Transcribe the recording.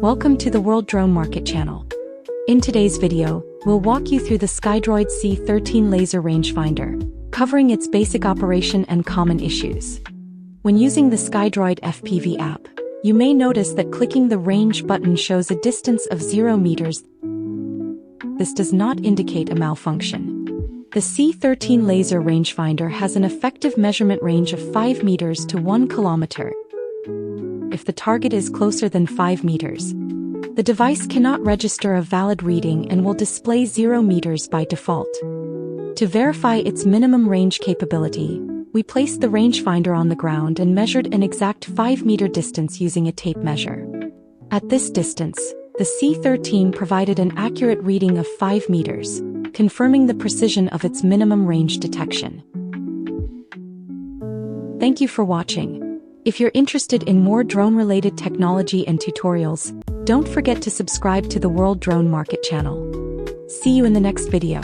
Welcome to the World Drone Market channel. In today's video, we'll walk you through the Skydroid C13 Laser Rangefinder, covering its basic operation and common issues. When using the Skydroid FPV app, you may notice that clicking the range button shows a distance of 0 meters. This does not indicate a malfunction. The C13 Laser Rangefinder has an effective measurement range of 5 meters to 1 kilometer. If the target is closer than 5 meters, the device cannot register a valid reading and will display 0 meters by default. To verify its minimum range capability, we placed the rangefinder on the ground and measured an exact 5-meter distance using a tape measure. At this distance, the C13 provided an accurate reading of 5 meters, confirming the precision of its minimum range detection. Thank you for watching. If you're interested in more drone-related technology and tutorials, don't forget to subscribe to the World Drone Market channel. See you in the next video.